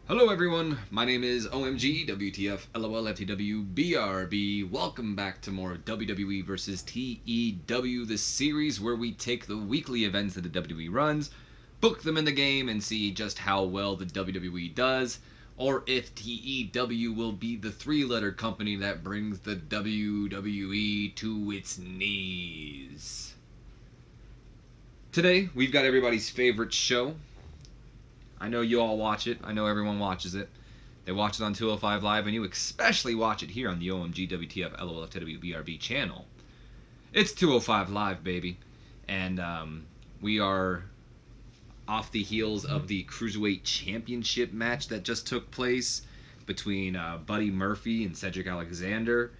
Hello everyone, my name is OMG, WTF, LOL, FTW, BRB. Welcome back to more WWE vs. TEW, the series where we take the weekly events that the WWE runs, book them in the game, and see just how well the WWE does, or if TEW will be the three-letter company that brings the WWE to its knees. Today, we've got everybody's favorite show. I know you all watch it. I know everyone watches it. They watch it on 205 Live, and you especially watch it here on the OMG WTF LOL FTW BRB channel. It's 205 Live, baby. And we are off the heels of the Cruiserweight Championship match that just took place between Buddy Murphy and Cedric Alexander.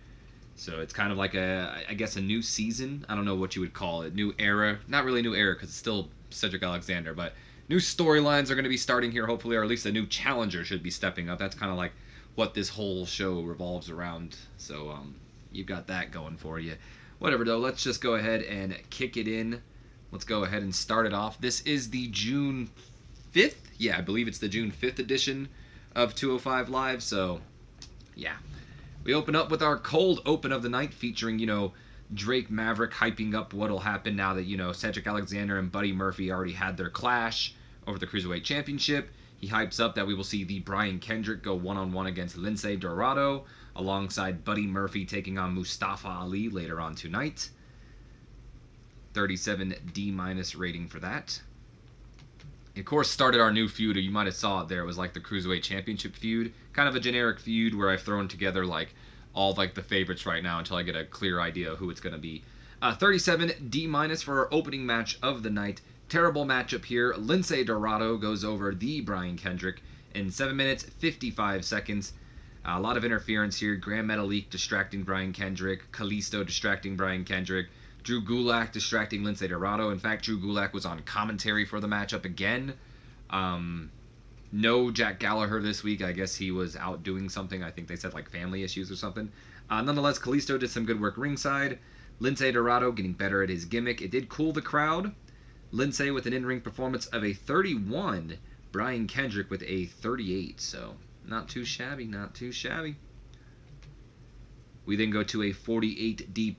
So it's kind of like I guess a new season. I don't know what you would call it. New era. Not really new era because it's still Cedric Alexander, but new storylines are going to be starting here, hopefully, or at least a new challenger should be stepping up. That's kind of like what this whole show revolves around. So you've got that going for you. Whatever, though. Let's just go ahead and kick it in. Let's go ahead and start it off. This is the June 5th. Yeah, I believe it's the June 5th edition of 205 Live. So, yeah. We open up with our cold open of the night featuring, Drake Maverick hyping up what'll happen now that, Cedric Alexander and Buddy Murphy already had their clash over the Cruiserweight Championship. He hypes up that we will see the Brian Kendrick go one-on-one against Lince Dorado, alongside Buddy Murphy taking on Mustafa Ali later on tonight. 37 D- rating for that. Of course, started our new feud. You might have saw it there. It was like the Cruiserweight Championship feud. Kind of a generic feud where I've thrown together like all like the favorites right now until I get a clear idea of who it's going to be. 37 D- for our opening match of the night. Terrible matchup here. Lince Dorado goes over the Brian Kendrick in 7 minutes, 55 seconds. A lot of interference here. Grand Metalik distracting Brian Kendrick. Kalisto distracting Brian Kendrick. Drew Gulak distracting Lince Dorado. In fact, Drew Gulak was on commentary for the matchup again. No Jack Gallagher this week. I guess he was out doing something. I think they said like family issues or something. Nonetheless, Kalisto did some good work ringside. Lince Dorado getting better at his gimmick. It did cool the crowd. Lince with an in-ring performance of a 31. Brian Kendrick with a 38. So not too shabby, not too shabby. We then go to a 48 D+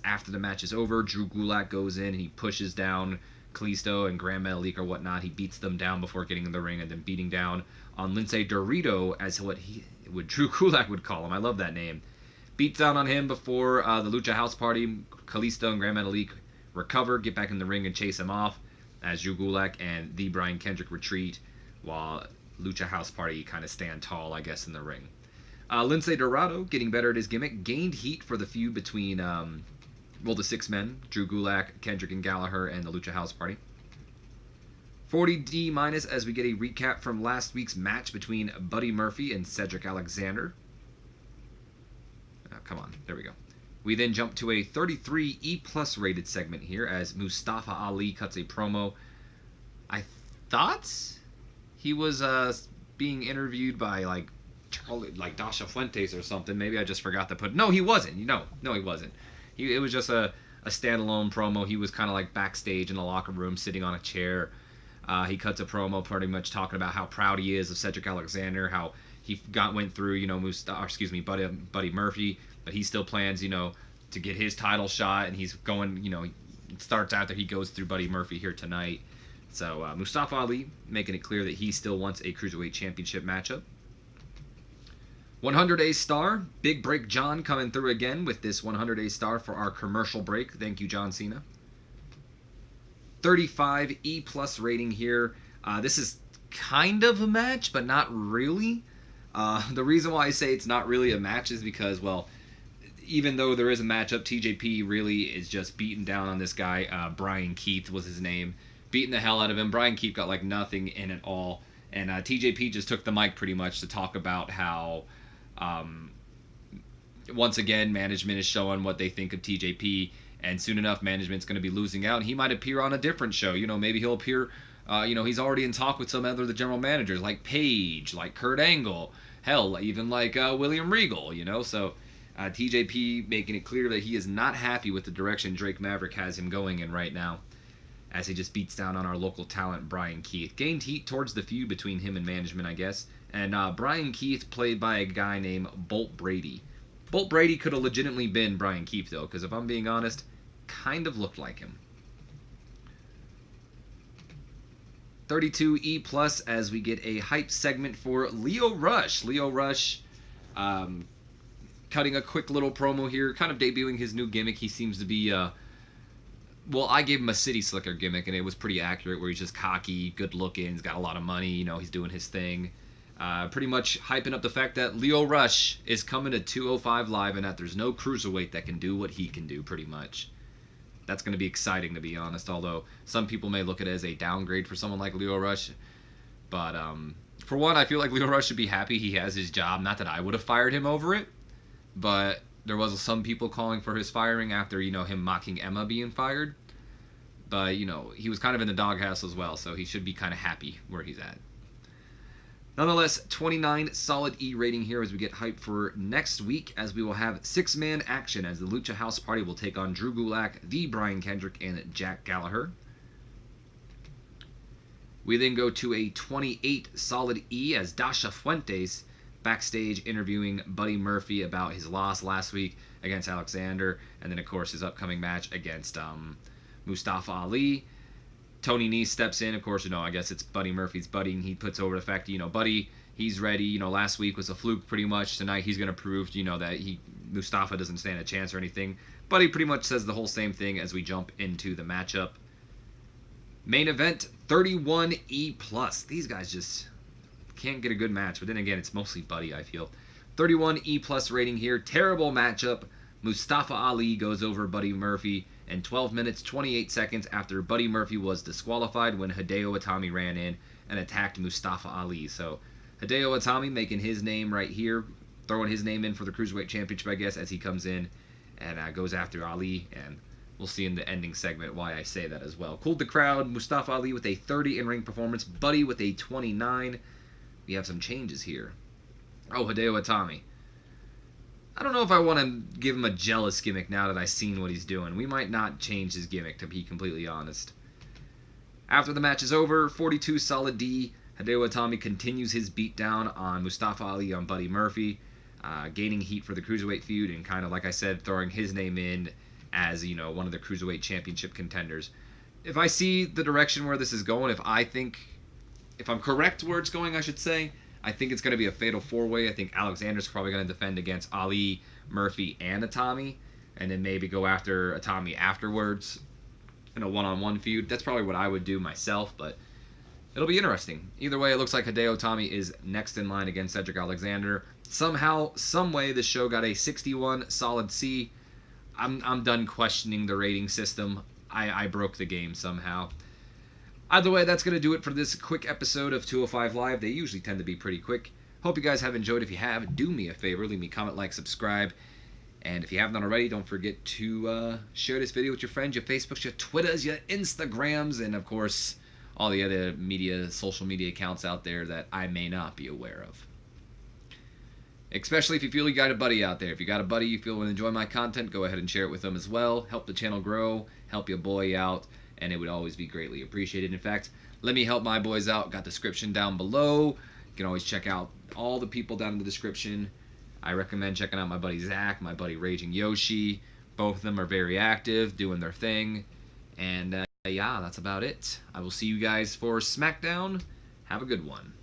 after the match is over. Drew Gulak goes in and he pushes down Kalisto and Grand Metalik or whatnot. He beats them down before getting in the ring and then beating down on Lince Dorado, as what Drew Gulak would call him. I love that name. Beats down on him before the Lucha House Party. Kalisto and Grand Metalik recover, get back in the ring and chase him off as Drew Gulak and the Brian Kendrick retreat while Lucha House Party kind of stand tall, I guess, in the ring. Lince Dorado, getting better at his gimmick, gained heat for the feud between, the six men, Drew Gulak, Kendrick and Gallagher, and the Lucha House Party. 40 D- as we get a recap from last week's match between Buddy Murphy and Cedric Alexander. Come on, there we go. We then jump to a 33 E+ rated segment here as Mustafa Ali cuts a promo. I thought he was being interviewed by like Dasha Fuentes or something. Maybe I just forgot to put. No, he wasn't. No, he wasn't. It was just a standalone promo. He was kind of like backstage in the locker room, sitting on a chair. He cuts a promo, pretty much talking about how proud he is of Cedric Alexander, how he went through, Buddy Murphy, but he still plans, to get his title shot, and he's going, it starts out that he goes through Buddy Murphy here tonight. So Mustafa Ali making it clear that he still wants a Cruiserweight Championship matchup. 100 star, Big Break John coming through again with this 100 star for our commercial break. Thank you, John Cena. 35 E+ rating here. This is kind of a match, but not really. The reason why I say it's not really a match is because, well, even though there is a matchup, TJP really is just beating down on this guy. Brian Keith was his name. Beating the hell out of him. Brian Keith got like nothing in it all. And TJP just took the mic pretty much to talk about how, once again, management is showing what they think of TJP. And soon enough, management's going to be losing out. And he might appear on a different show. Maybe he'll appear, he's already in talk with some other of the general managers, like Paige, like Kurt Angle. Hell, even like William Regal, So TJP making it clear that he is not happy with the direction Drake Maverick has him going in right now. as he just beats down on our local talent, Brian Keith. Gained heat towards the feud between him and management, I guess. And Brian Keith played by a guy named Bolt Brady. Bolt Brady could have legitimately been Brian Keith, though, because if I'm being honest, kind of looked like him. 32E plus as we get a hype segment for Lio Rush. Lio Rush cutting a quick little promo here, kind of debuting his new gimmick. He seems to be, well, I gave him a City Slicker gimmick, and it was pretty accurate, where he's just cocky, good looking, he's got a lot of money, you know, he's doing his thing. Pretty much hyping up the fact that Lio Rush is coming to 205 Live and that there's no cruiserweight that can do what he can do, pretty much. That's going to be exciting, to be honest, although some people may look at it as a downgrade for someone like Lio Rush. But for one, I feel like Lio Rush should be happy he has his job. Not that I would have fired him over it, but there was some people calling for his firing after, you know, him mocking Emma being fired. But, you know, he was kind of in the doghouse as well, so he should be kind of happy where he's at. Nonetheless, 29 solid E rating here as we get hyped for next week, as we will have 6-man action as the Lucha House Party will take on Drew Gulak, the Brian Kendrick, and Jack Gallagher. We then go to a 28 solid E as Dasha Fuentes backstage interviewing Buddy Murphy about his loss last week against Alexander, and then of course his upcoming match against Mustafa Ali. Tony Nese steps in, of course, you know, I guess it's Buddy Murphy's buddy, and he puts over the fact that, you know, Buddy, he's ready, you know, last week was a fluke pretty much, tonight he's going to prove, you know, that Mustafa doesn't stand a chance or anything. Buddy pretty much says the whole same thing as we jump into the matchup. Main event, 31E+. These guys just can't get a good match, but then again, it's mostly Buddy, I feel. 31E+ rating here, terrible matchup. Mustafa Ali goes over Buddy Murphy in 12 minutes, 28 seconds after Buddy Murphy was disqualified when Hideo Itami ran in and attacked Mustafa Ali. So Hideo Itami making his name right here, throwing his name in for the Cruiserweight Championship, I guess, as he comes in and goes after Ali. And we'll see in the ending segment why I say that as well. Cooled the crowd. Mustafa Ali with a 30 in-ring performance. Buddy with a 29. We have some changes here. Oh, Hideo Itami. I don't know if I want to give him a jealous gimmick now that I've seen what he's doing. We might not change his gimmick, to be completely honest. After the match is over, 42 solid D. Hideo Itami continues his beatdown on Mustafa Ali on Buddy Murphy, gaining heat for the Cruiserweight feud and kind of, like I said, throwing his name in as, you know, one of the Cruiserweight Championship contenders. If I see the direction where this is going, if I'm correct where it's going, I should say, I think it's going to be a fatal four-way. I think Alexander's probably going to defend against Ali, Murphy, and Itami, and then maybe go after Itami afterwards in a one-on-one feud. That's probably what I would do myself, but it'll be interesting. Either way, it looks like Hideo Itami is next in line against Cedric Alexander. Somehow, someway, this show got a 61 solid C. I'm done questioning the rating system. I broke the game somehow. Either way, that's going to do it for this quick episode of 205 Live. They usually tend to be pretty quick. Hope you guys have enjoyed. If you have, do me a favor. Leave me a comment, like, subscribe. And if you haven't done already, don't forget to share this video with your friends, your Facebooks, your Twitters, your Instagrams, and, of course, all the other social media accounts out there that I may not be aware of. Especially if you feel you got a buddy out there. If you got a buddy you feel would enjoy my content, go ahead and share it with them as well. Help the channel grow. Help your boy out. And it would always be greatly appreciated. In fact, let me help my boys out. Got the description down below. You can always check out all the people down in the description. I recommend checking out my buddy Zach, my buddy Raging Yoshi. Both of them are very active, doing their thing. And yeah, that's about it. I will see you guys for SmackDown. Have a good one.